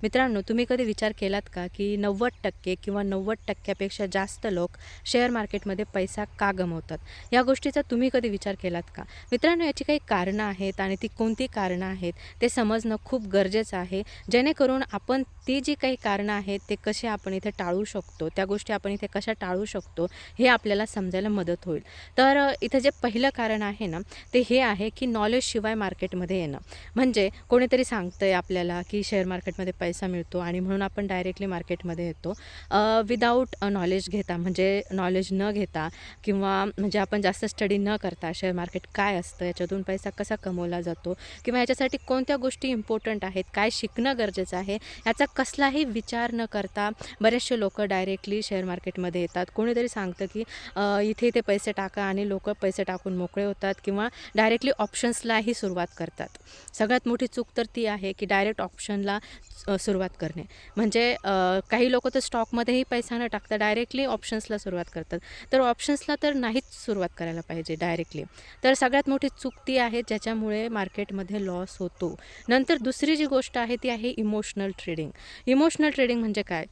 मित्रांनो, तुम्ही कधी विचार केलात का, की 90% किंवा 90% जास्त लोक शेअर मार्केटमध्ये पैसा का गमावतात? या गोष्टीचा तुम्ही कधी विचार केलात का? मित्रांनो, याची काही कारणं आहेत आणि ती कोणती कारणं आहेत, ते समजणं खूप गरजेचं आहे. जेणेकरून आपण ती जी काही कारणं आहेत, ते कसे आपण इथे टाळू शकतो, त्या गोष्टी आपण इथे कशा टाळू शकतो, हे आपल्याला समजायला मदत होईल. तर इथं जे पहिलं कारण आहे ना, ते हे आहे, की नॉलेजशिवाय मार्केटमध्ये येणं. म्हणजे कोणीतरी सांगतंय आपल्याला, की शेअर मार्केटमध्ये पैसा मिळतो आणि म्हणून आपण डायरेक्टली मार्केटमध्ये येतो. विदाऊट नॉलेज घेता, म्हणजे नॉलेज न घेता किंवा म्हणजे आपण जास्त स्टडी न करता शेअर मार्केट काय असतं, याच्यातून पैसा कसा कमवला जातो किंवा याच्यासाठी कोणत्या गोष्टी इम्पॉर्टंट आहेत, काय शिकणं गरजेचं आहे, याचा कसलाही विचार न करता बरेचसे लोकं डायरेक्टली शेअर मार्केटमध्ये येतात. कोणीतरी सांगतं, की इथे-इथे पैसे टाका आणि लोकं पैसे टाकून मोकळे होतात किंवा डायरेक्टली ऑप्शन्सलाही सुरुवात करतात. सगळ्यात मोठी चूक तर ती आहे, की डायरेक्ट ऑप्शनला सुरुवात करणे. म्हणजे काही लोकं तर स्टॉकमध्येही पैसा न टाकता डायरेक्टली ऑप्शन्सला सुरुवात करतात. तर ऑप्शन्सला तर नाहीच सुरुवात करायला पाहिजे डायरेक्टली. तर सगळ्यात मोठी चूक ती आहे, ज्याच्यामुळे मार्केटमध्ये लॉस होतो. नंतर दुसरी जी गोष्ट आहे, ती आहे इमोशनल ट्रेडिंग. इमोशनल ट्रेडिंग म्हणजे काय?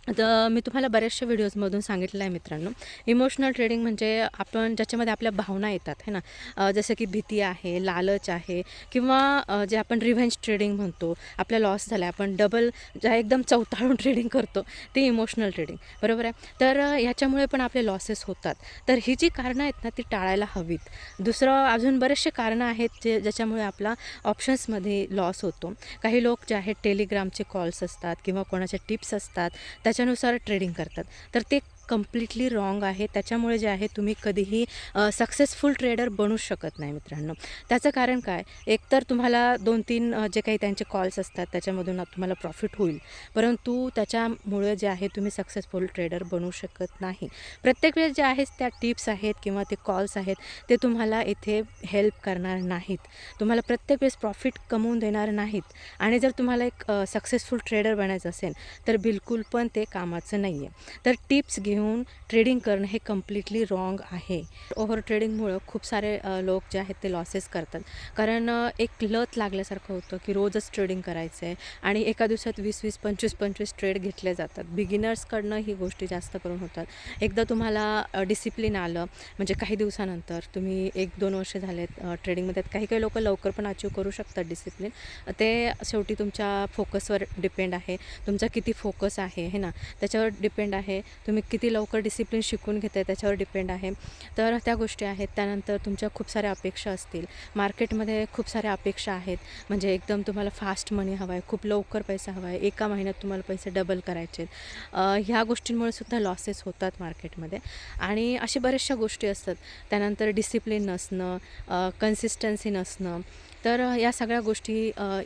तर मी तुम्हाला बऱ्याचशा व्हिडिओजमधून सांगितलं आहे मित्रांनो. इमोशनल ट्रेडिंग म्हणजे आपण ज्याच्यामध्ये आपल्या भावना येतात है ना. जसं की भीती आहे, लालच आहे किंवा जे आपण रिव्हेंज ट्रेडिंग म्हणतो. आपला लॉस झाला आपण डबल ज्या एकदम चवताळून ट्रेडिंग करतो, ती इमोशनल ट्रेडिंग बरोबर आहे. तर ह्याच्यामुळे पण आपले लॉसेस होतात. तर ही जी कारणं आहेत ना, ती टाळायला हवीत. दुसरं अजून बरेचसे कारणं आहेत ज्याच्यामुळे आपला ऑप्शन्समध्ये लॉस होतो. काही लोक जे आहेत टेलिग्रामचे कॉल्स असतात किंवा कोणाच्या टिप्स असतात, त्याच्यानुसार ट्रेडिंग करतात. तर ते कंप्लीटली रॉंग आहे. त्याच्यामुळे जे आहे तुम्ही कधीही सक्सेसफुल ट्रेडर बनूच शकत नाही मित्रांनो. त्याचं कारण काय? एकतर तुम्हाला 2-3 जे काही त्यांचे कॉल्स असतात त्याच्यामधून तुम्हाला प्रॉफिट होईल. परंतु त्याच्यामुळे जे आहे तुम्ही सक्सेसफुल ट्रेडर बनू शकत नाही. प्रत्येक वेळेस जे आहेत त्या टिप्स आहेत किंवा ते कॉल्स आहेत, ते तुम्हाला इथे हेल्प करणार नाहीत. तुम्हाला प्रत्येक वेळेस प्रॉफिट कमवून देणार नाहीत आणि जर तुम्हाला एक सक्सेसफुल ट्रेडर बनायचं असेल, तर बिलकुल पण ते कामाचं नाही आहे. तर टिप्स घेऊन ट्रेडिंग करणं हे कम्प्लिटली रॉंग आहे. ओव्हर ट्रेडिंगमुळं खूप सारे लोक जे आहेत ते लॉसेस करतात. कारण एक लत लागल्यासारखं होतं, की रोजच ट्रेडिंग करायचं आहे आणि एका दिवसात 20-20, 25-25 ट्रेड घेतले जातात. बिगिनर्सकडनं ही गोष्टी जास्त करून होतात. एकदा तुम्हाला डिसिप्लिन आलं, म्हणजे काही दिवसानंतर तुम्ही 1-2 वर्ष झालेत ट्रेडिंगमध्ये. काही-काही लोकं लवकर पण अचीव करू शकतात डिसिप्लिन. ते शेवटी तुमच्या फोकसवर डिपेंड आहे. तुमचा किती फोकस आहे हे ना, त्याच्यावर डिपेंड आहे. तुम्ही किती लवकर डिसिप्लिन शिकून घेताय त्याच्यावर डिपेंड आहे. तर त्या गोष्टी आहेत. त्यानंतर तुमच्या खूप साऱ्या अपेक्षा असतील. मार्केटमध्ये खूप साऱ्या अपेक्षा आहेत. म्हणजे एकदम तुम्हाला फास्ट मनी हवा आहे, खूप लवकर पैसा हवा आहे, एका महिन्यात तुम्हाला पैसे डबल करायचे आहेत. ह्या गोष्टींमुळे सुद्धा लॉसेस होतात मार्केटमध्ये आणि अशा बऱ्याचशा गोष्टी असतात. त्यानंतर डिसिप्लिन नसणं, कन्सिस्टन्सी नसणं. तर या सगळ्या गोष्टी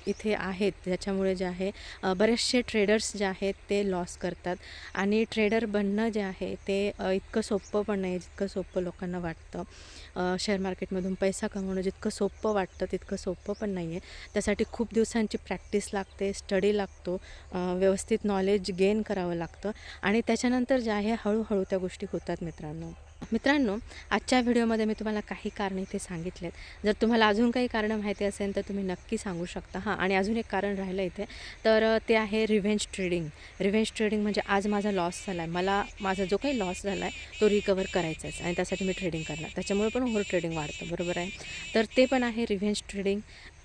इथे आहेत, ज्याच्यामुळे जे आहे बरेचसे ट्रेडर्स जे आहेत ते लॉस करतात आणि ट्रेडर बनणं जे आहे ते इतकं सोपं पण नाही, जितकं सोपं लोकांना वाटतं. शेअर मार्केटमधून पैसा कमवणं जितकं सोपं वाटतं तितकं सोपं पण नाही आहे. त्यासाठी खूप दिवसांची प्रॅक्टिस लागते, स्टडी लागतो, व्यवस्थित नॉलेज गेन करावं लागतं आणि त्याच्यानंतर जे आहे हळूहळू त्या गोष्टी होतात मित्रांनो. मित्रांनो, आजच्या व्हिडिओमध्ये मी तुम्हाला काही कारणं इथे सांगितलेत. जर तुम्हाला अजून काही कारणं माहिती असेल तर तुम्ही नक्की सांगू शकता. हां, आणि अजून एक कारण राहिलं इथे, तर ते आहे रिव्हेंज ट्रेडिंग. रिव्हेंज ट्रेडिंग म्हणजे आज माझा लॉस झाला आहे, मला माझा जो काही लॉस झाला आहे तो रिकवर करायचा आहे आणि त्यासाठी मी ट्रेडिंग करणार. त्याच्यामुळे पण ओव्हर ट्रेडिंग वाढतं, बरोबर आहे. तर ते पण आहे रिव्हेंज ट्रेडिंग.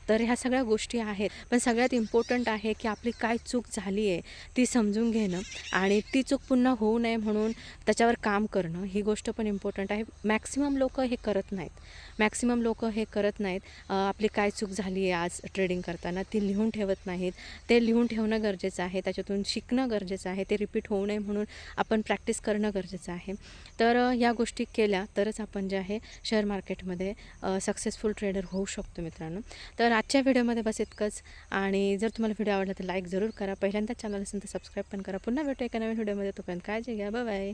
तर ह्या सगळ्या गोष्टी आहेत. पण सगळ्यात इम्पॉर्टंट आहे, की आपली काय चूक झाली आहे ती समजून घेणं आणि ती चूक पुन्हा होऊ नये म्हणून त्याच्यावर काम करणं, ही गोष्ट पण इम्पॉर्टंट आहे. मॅक्सिमम लोकं हे करत नाहीत. मॅक्सिमम लोकं हे करत नाहीत. आपली काय चूक झाली आहे आज ट्रेडिंग करताना ती लिहून ठेवत नाहीत. ते लिहून ठेवणं गरजेचं आहे. त्याच्यातून शिकणं गरजेचं आहे. ते रिपीट होऊ नये म्हणून आपण प्रॅक्टिस करणं गरजेचं आहे. तर या गोष्टी केल्या तरच आपण जे आहे शेअर मार्केटमध्ये सक्सेसफुल ट्रेडर होऊ शकतो मित्रांनो. तर आजच्या व्हिडिओमध्ये बस इतकंच आणि जर तुम्हाला व्हिडिओ आवडला तर लाईक जरूर करा. पहिल्यांदाच चॅनल असेल तर सबस्क्राईब पण करा. पुन्हा भेटू एका नवीन व्हिडिओमध्ये. तोपर्यंत काळजी घ्या. Bye bye.